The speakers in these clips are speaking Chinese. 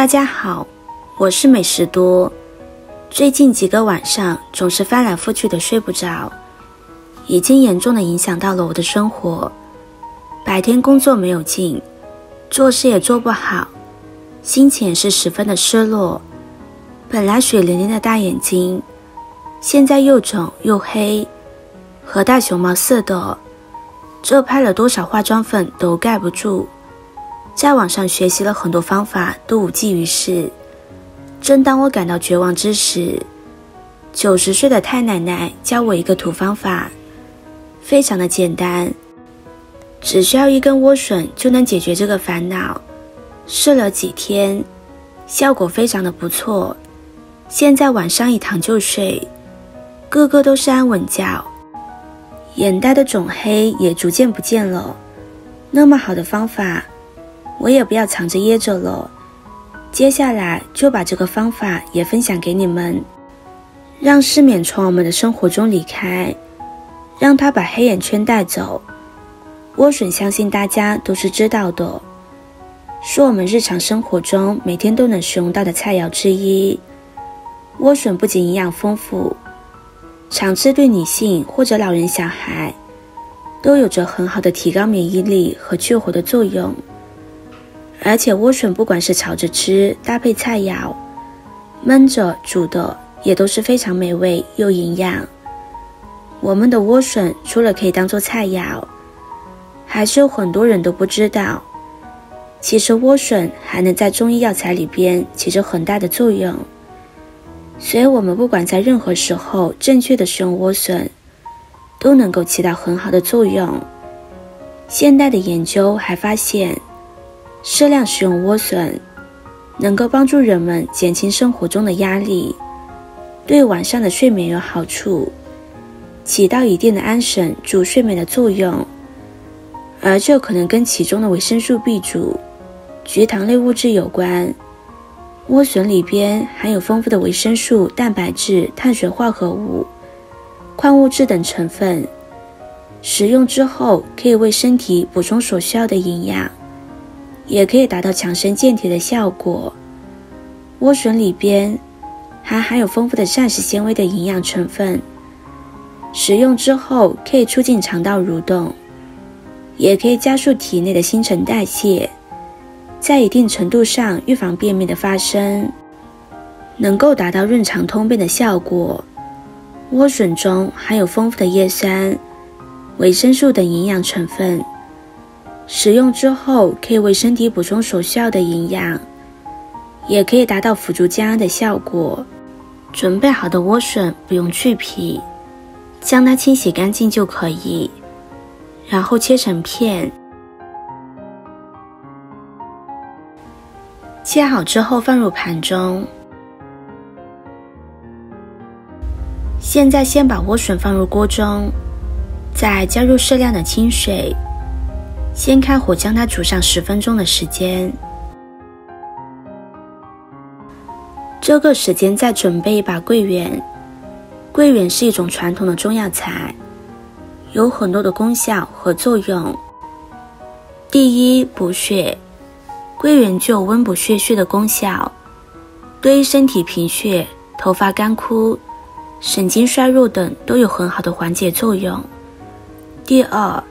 大家好，我是美食多。最近几个晚上总是翻来覆去的睡不着，已经严重的影响到了我的生活。白天工作没有劲，做事也做不好，心情也是十分的失落。本来水灵灵的大眼睛，现在又肿又黑，和大熊猫似的，这拍了多少化妆粉都盖不住。在网上学习了很多方法，都无济于事。正当我感到绝望之时，90岁的太奶奶教我一个土方法，非常的简单，只需要一根莴笋就能解决这个烦恼。试了几天，效果非常的不错，现在晚上一躺就睡，个个都是安稳觉，眼袋的肿黑也逐渐不见了。那么好的方法，我也不要藏着掖着了，接下来就把这个方法也分享给你们，让失眠从我们的生活中离开，让它把黑眼圈带走。莴笋相信大家都是知道的，是我们日常生活中每天都能使用到的菜肴之一。莴笋不仅营养丰富，常吃对女性或者老人小孩都有着很好的提高免疫力和去火的作用。而且莴笋不管是炒着吃，搭配菜肴，焖着煮的也都是非常美味又营养。我们的莴笋除了可以当做菜肴，还是有很多人都不知道，其实莴笋还能在中医药材里边起着很大的作用。所以我们不管在任何时候正确的使用莴笋，都能够起到很好的作用。现代的研究还发现，适量使用莴笋能够帮助人们减轻生活中的压力，对晚上的睡眠有好处，起到一定的安神助睡眠的作用。而这可能跟其中的维生素 B 族、菊糖类物质有关。莴笋里边含有丰富的维生素、蛋白质、碳水化合物、矿物质等成分，食用之后可以为身体补充所需要的营养，也可以达到强身健体的效果。莴笋里边还含有丰富的膳食纤维的营养成分，食用之后可以促进肠道蠕动，也可以加速体内的新陈代谢，在一定程度上预防便秘的发生，能够达到润肠通便的效果。莴笋中含有丰富的叶酸、维生素等营养成分，食用之后可以为身体补充所需要的营养，也可以达到辅助降压的效果。准备好的莴笋不用去皮，将它清洗干净就可以，然后切成片。切好之后放入盘中。现在先把莴笋放入锅中，再加入适量的清水，先开火将它煮上10分钟的时间。这个时间再准备一把桂圆。桂圆是一种传统的中药材，有很多的功效和作用。第一，补血。桂圆具有温补血虚的功效，对于身体贫血、头发干枯、神经衰弱等都有很好的缓解作用。第二，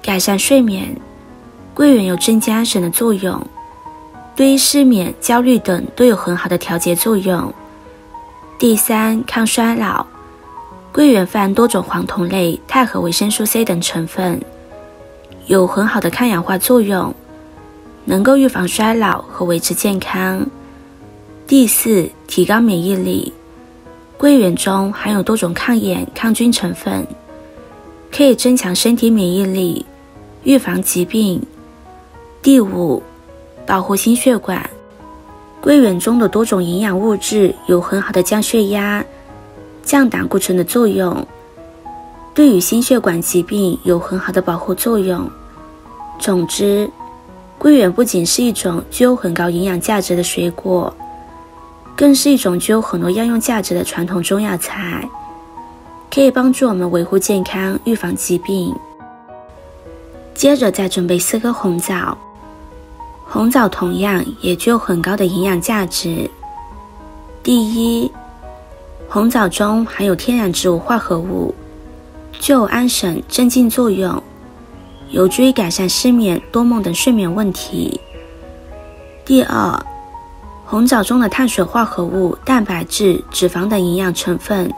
改善睡眠。桂圆有增加安神的作用，对于失眠、焦虑等都有很好的调节作用。第三，抗衰老。桂圆富含多种黄酮类、钛和维生素 C 等成分，有很好的抗氧化作用，能够预防衰老和维持健康。第四，提高免疫力。桂圆中含有多种抗炎、抗菌成分，可以增强身体免疫力，预防疾病。第五，保护心血管。桂圆中的多种营养物质有很好的降血压、降胆固醇的作用，对于心血管疾病有很好的保护作用。总之，桂圆不仅是一种具有很高营养价值的水果，更是一种具有很多药用价值的传统中药材，可以帮助我们维护健康、预防疾病。接着再准备4颗红枣，红枣同样也具有很高的营养价值。第一，红枣中含有天然植物化合物，具有安神镇静作用，有助于改善失眠、多梦等睡眠问题。第二，红枣中的碳水化合物、蛋白质、脂肪等营养成分，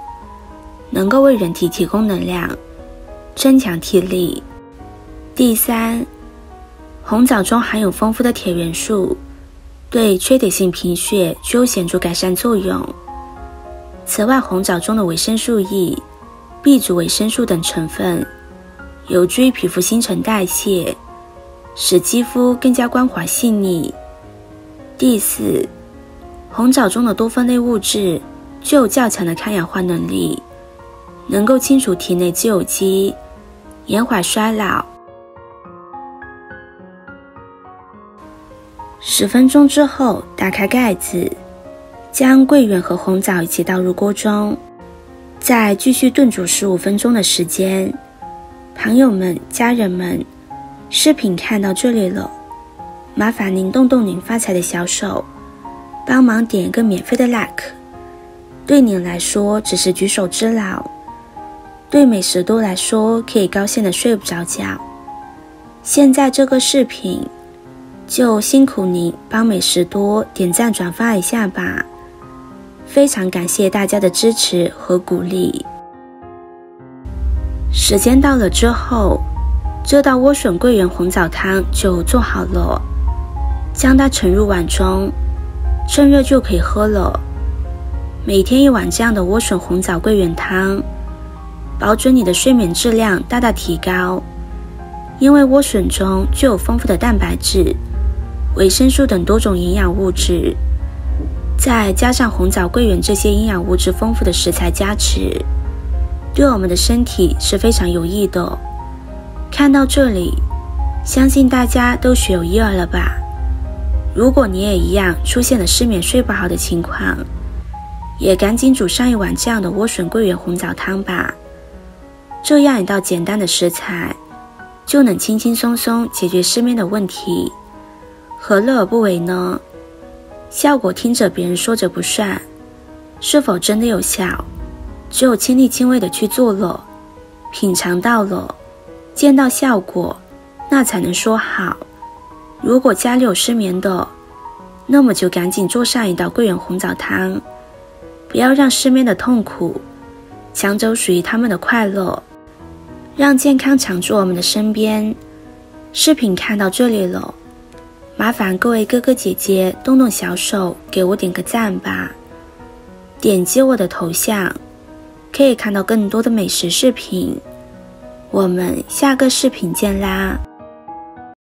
能够为人体提供能量，增强体力。第三，红枣中含有丰富的铁元素，对缺铁性贫血具有显著改善作用。此外，红枣中的维生素 E、B 族维生素等成分，有助于皮肤新陈代谢，使肌肤更加光滑细腻。第四，红枣中的多酚类物质具有较强的抗氧化能力，能够清除体内自由基，延缓衰老。10分钟之后，打开盖子，将桂圆和红枣一起倒入锅中，再继续炖煮15分钟的时间。朋友们、家人们，视频看到这里了，麻烦您动动您发财的小手，帮忙点一个免费的 like， 对您来说只是举手之劳，对美食多来说可以高兴的睡不着觉。现在这个视频就辛苦您帮美食多点赞转发一下吧，非常感谢大家的支持和鼓励。时间到了之后，这道莴笋桂圆红枣汤就做好了，将它盛入碗中，趁热就可以喝了。每天一碗这样的莴笋红枣桂圆汤，保准你的睡眠质量大大提高。因为莴笋中具有丰富的蛋白质、维生素等多种营养物质，再加上红枣桂圆这些营养物质丰富的食材加持，对我们的身体是非常有益的。看到这里，相信大家都学有一二了吧？如果你也一样出现了失眠睡不好的情况，也赶紧煮上一碗这样的莴笋桂圆红枣汤吧。这样一道简单的食材，就能轻轻松松解决失眠的问题，何乐而不为呢？效果听着别人说着不算，是否真的有效，只有亲力亲为的去做了，品尝到了，见到效果，那才能说好。如果家里有失眠的，那么就赶紧做上一道桂圆红枣汤，不要让失眠的痛苦抢走属于他们的快乐，让健康常驻我们的身边。视频看到这里了，麻烦各位哥哥姐姐动动小手给我点个赞吧，点击我的头像可以看到更多的美食视频。我们下个视频见啦！